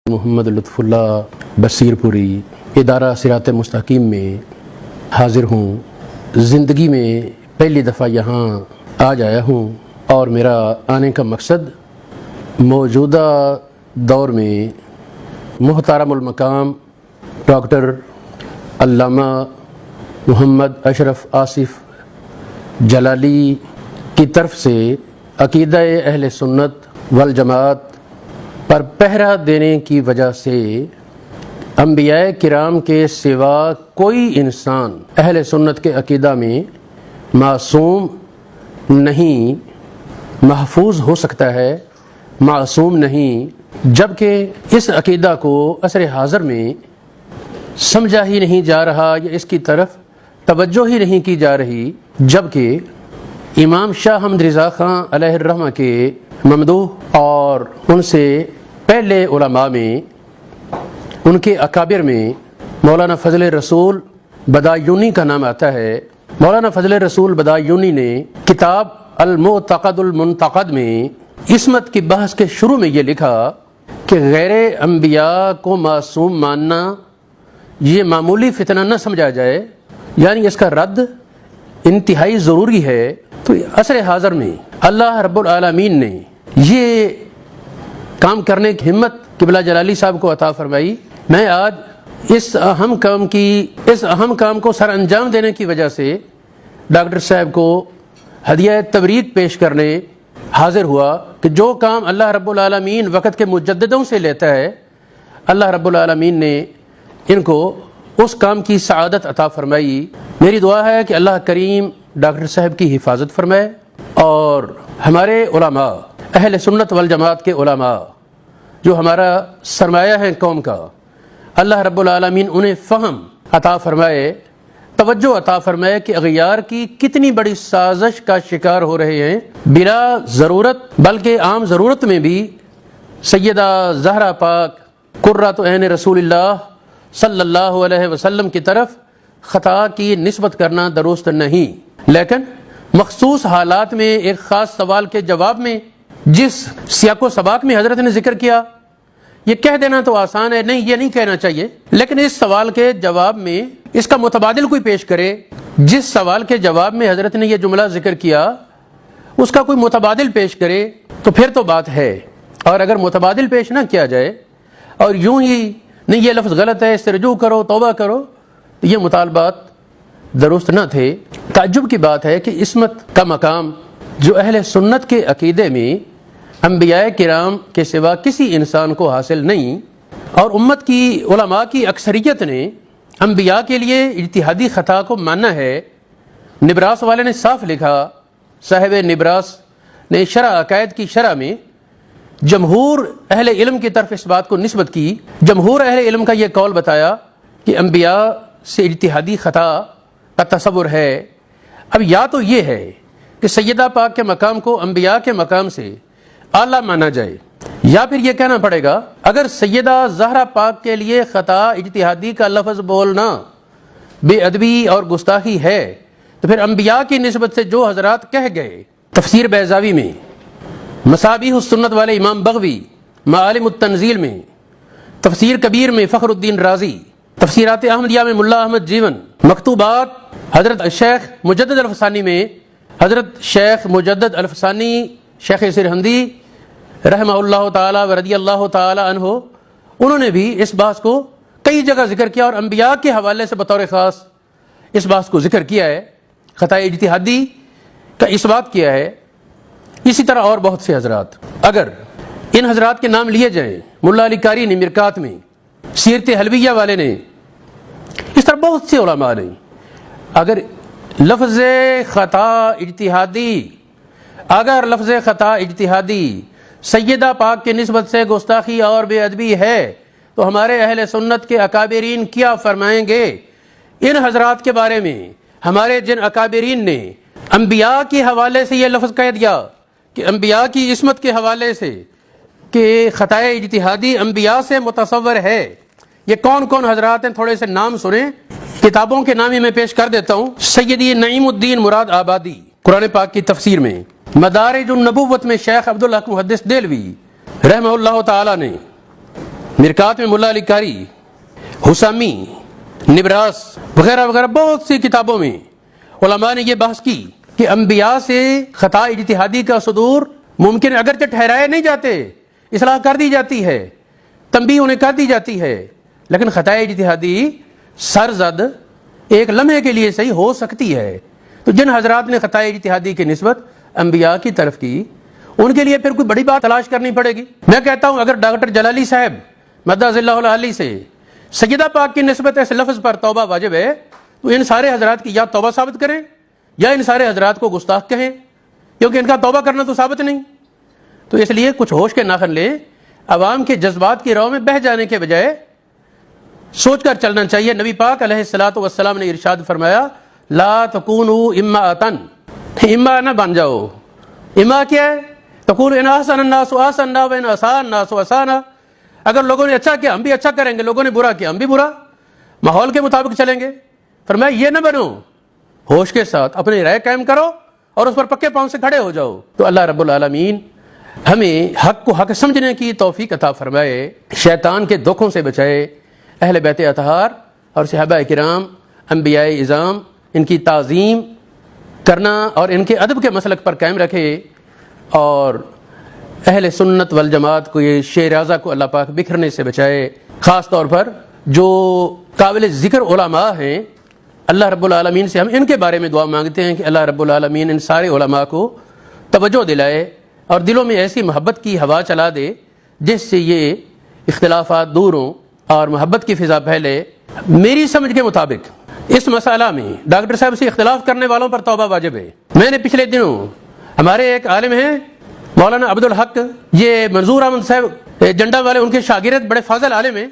محمد لطف اللہ بصیر پوری ادارہ صراط مستقیم میں حاضر ہوں۔ زندگی میں پہلی دفعہ یہاں آج آیا ہوں اور میرا آنے کا مقصد موجودہ دور میں محترم المقام ڈاکٹر علامہ محمد اشرف آصف جلالی کی طرف سے عقیدہ اہل سنت والجماعت پر پہرا دینے کی وجہ سے انبیاء کرام کے سوا کوئی انسان اہل سنت کے عقیدہ میں معصوم نہیں، محفوظ ہو سکتا ہے، معصوم نہیں، جبکہ اس عقیدہ کو عصر حاضر میں سمجھا ہی نہیں جا رہا یا اس کی طرف توجہ ہی نہیں کی جا رہی، جبکہ امام شاہ حمد رضا خان علیہ الرحمہ کے ممدوح اور ان سے پہلے علماء میں، ان کے اکابر میں مولانا فضل رسول بدایونی کا نام آتا ہے۔ مولانا فضل رسول بدایونی نے کتاب المعتقد المنتقد میں عصمت کی بحث کے شروع میں یہ لکھا کہ غیر انبیاء کو معصوم ماننا یہ معمولی فتنہ نہ سمجھا جائے، یعنی اس کا رد انتہائی ضروری ہے۔ تو عصر حاضر میں اللہ رب العالمین نے یہ کام کرنے کی ہمت قبلہ جلالی صاحب کو عطا فرمائی۔ میں آج اس اہم کام کو سر انجام دینے کی وجہ سے ڈاکٹر صاحب کو ہدیہ تبریک پیش کرنے حاضر ہوا کہ جو کام اللہ رب العالمین وقت کے مجددوں سے لیتا ہے، اللہ رب العالمین نے ان کو اس کام کی سعادت عطا فرمائی۔ میری دعا ہے کہ اللہ کریم ڈاکٹر صاحب کی حفاظت فرمائے اور ہمارے علماء، اہل سنت والجماعت کے علماء جو ہمارا سرمایہ ہے قوم کا، اللہ رب العالمین انہیں فہم عطا فرمائے، توجہ عطا فرمائے کہ اغیار کی کتنی بڑی سازش کا شکار ہو رہے ہیں، بلا ضرورت بلکہ عام ضرورت میں بھی سیدہ زہرا پاک قرۃ عین رسول اللہ صلی اللہ علیہ وسلم کی طرف خطا کی نسبت کرنا درست نہیں، لیکن مخصوص حالات میں ایک خاص سوال کے جواب میں جس سیاق و سباق میں حضرت نے ذکر کیا، یہ کہہ دینا تو آسان ہے، نہیں یہ نہیں کہنا چاہیے، لیکن اس سوال کے جواب میں اس کا متبادل کوئی پیش کرے۔ جس سوال کے جواب میں حضرت نے یہ جملہ ذکر کیا اس کا کوئی متبادل پیش کرے تو پھر تو بات ہے، اور اگر متبادل پیش نہ کیا جائے اور یوں ہی نہیں یہ لفظ غلط ہے، اس سے رجوع کرو، توبہ کرو، تو یہ مطالبات درست نہ تھے۔ تعجب کی بات ہے کہ عصمت کا مقام جو اہل سنت کے عقیدے میں انبیاء کرام کے سوا کسی انسان کو حاصل نہیں، اور امت کی علماء کی اکثریت نے انبیاء کے لیے اجتہادی خطا کو ماننا ہے۔ نبراس والے نے صاف لکھا، صاحب نبراس نے شرح عقائد کی شرح میں جمہور اہل علم کی طرف اس بات کو نسبت کی۔ جمہور اہل علم کا یہ قول بتایا کہ انبیاء سے اجتہادی خطا کا تصور ہے۔ اب یا تو یہ ہے کہ سیدہ پاک کے مقام کو انبیاء کے مقام سے اعلیٰ مانا جائے، یا پھر یہ کہنا پڑے گا اگر سیدہ زہرا پاک کے لیے خطا اجتہادی کا لفظ بولنا بے ادبی اور گستاخی ہے تو پھر انبیاء کی نسبت سے جو حضرات کہہ گئے، تفسیر بیضاوی میں، مصابیح السنت والے امام بغوی، معالم التنزیل میں، تفسیر کبیر میں فخر الدین رازی، تفسیرات احمدیہ میں ملا احمد جیون، مکتوبات حضرت شیخ مجدد الفسانی میں حضرت شیخ مجدد الفسانی شیخ سرہندی رحمہ اللہ تعالی و رضی اللہ تعالی عنہ، انہوں نے بھی اس بات کو کئی جگہ ذکر کیا اور انبیاء کے حوالے سے بطور خاص اس بات کو ذکر کیا ہے، خطا اجتہادی کا اس بات کیا ہے۔ اسی طرح اور بہت سے حضرات، اگر ان حضرات کے نام لیے جائیں، ملا علی قاری نے مرکات میں، سیرت حلویہ والے نے، اس طرح بہت سے علماء نے، اگر لفظ خطا اجتہادی سیدہ پاک کی نسبت سے گستاخی اور بے ادبی ہے تو ہمارے اہل سنت کے اکابرین کیا فرمائیں گے ان حضرات کے بارے میں؟ ہمارے جن اکابرین نے انبیاء کے حوالے سے یہ لفظ کہہ دیا کہ انبیاء کی عصمت کے حوالے سے کہ خطا اجتہادی انبیاء سے متصور ہے، یہ کون کون حضرات ہیں؟ تھوڑے سے نام سنیں، کتابوں کے نام ہی میں پیش کر دیتا ہوں۔ سیدی نعیم الدین مراد آبادی قرآن پاک کی تفسیر میں، مدارج النبوت میں شیخ عبدالحق محدث دہلوی رحمہ اللہ تعالی نے، مرکات میں ملا علی قاری، حسامی، نبراس وغیرہ وغیرہ بہت سی کتابوں میں علماء نے یہ بحث کی کہ انبیاء سے خطا اجتہادی کا صدور ممکن ہے، اگرچہ ٹھہرائے نہیں جاتے، اصلاح کر دی جاتی ہے، تنبیہ انہیں کر دی جاتی ہے، لیکن خطا اجتہادی سرزد ایک لمحے کے لیے صحیح ہو سکتی ہے۔ تو جن حضرات نے خطا اجتہادی کی نسبت انبیاء کی طرف کی، ان کے لیے پھر کوئی بڑی بات تلاش کرنی پڑے گی۔ میں کہتا ہوں اگر ڈاکٹر جلالی صاحب مدد اللہ علیہ سے سیدہ پاک کی نسبت اس لفظ پر توبہ واجب ہے، تو ان سارے حضرات کی یا توبہ ثابت کریں یا ان سارے حضرات کو گستاخ کہیں، کیونکہ ان کا توبہ کرنا تو ثابت نہیں۔ تو اس لیے کچھ ہوش کے ناخن لیں، عوام کے جذبات کی راہ میں بہہ جانے کے بجائے سوچ کر چلنا چاہیے۔ نبی پاک علیہ الصلوۃ والسلام نے ارشاد فرمایا لا تکونوا اماۃن، اما نہ بن جاؤ۔ اما کیا ہے؟ تقول ان احسن الناس احسننا وان اساء الناس اساءنا، اگر لوگوں نے اچھا کیا ہم بھی اچھا کریں گے، لوگوں نے برا کیا ہم بھی برا، ماحول کے مطابق چلیں گے۔ فرمایا یہ نہ بنو، ہوش کے ساتھ اپنی رائے قائم کرو اور اس پر پکے پاؤں سے کھڑے ہو جاؤ۔ تو اللہ رب العالمین ہمیں حق کو حق سمجھنے کی توفیق عطا فرمائے، شیطان کے دھوکوں سے بچائے، اہل بیت اطہار اور صحابہ کرام انبیاء اعظام ان کی تعظیم کرنا اور ان کے ادب کے مسلک پر قائم رکھے، اور اہل سنت والجماعت کو یہ شیرازہ کو اللہ پاک بکھرنے سے بچائے۔ خاص طور پر جو قابل ذکر علماء ہیں، اللہ رب العالمین سے ہم ان کے بارے میں دعا مانگتے ہیں کہ اللہ رب العالمین ان سارے علماء کو توجہ دلائے اور دلوں میں ایسی محبت کی ہوا چلا دے جس سے یہ اختلافات دور ہوں اور محبت کی فضا پھیلے۔ میری سمجھ کے مطابق اس مسئلہ میں ڈاکٹر صاحب سے اختلاف کرنے والوں پر توبہ واجب ہے۔ میں نے پچھلے دنوں ہمارے ایک عالم ہیں مولانا عبد الحق، یہ منظور احمد صاحب جنڈا والے ان کے شاگرد بڑے فاضل عالم ہیں،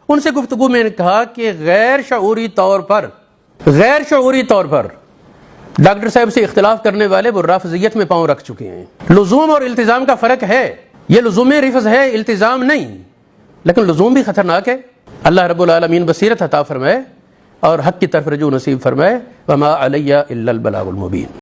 ان سے گفتگو میں نے کہا کہ غیر شعوری طور پر ڈاکٹر صاحب سے اختلاف کرنے والے وہ رافضیت میں پاؤں رکھ چکے ہیں۔ لزوم اور التزام کا فرق ہے، یہ لزوم رفض ہے، التزام نہیں، لیکن لزوم بھی خطرناک ہے۔ اللہ رب العالمین بصیرت عطا فرمائے اور حق کی طرف رجوع نصیب فرمائے۔ وما علی الا البلاغ المبین۔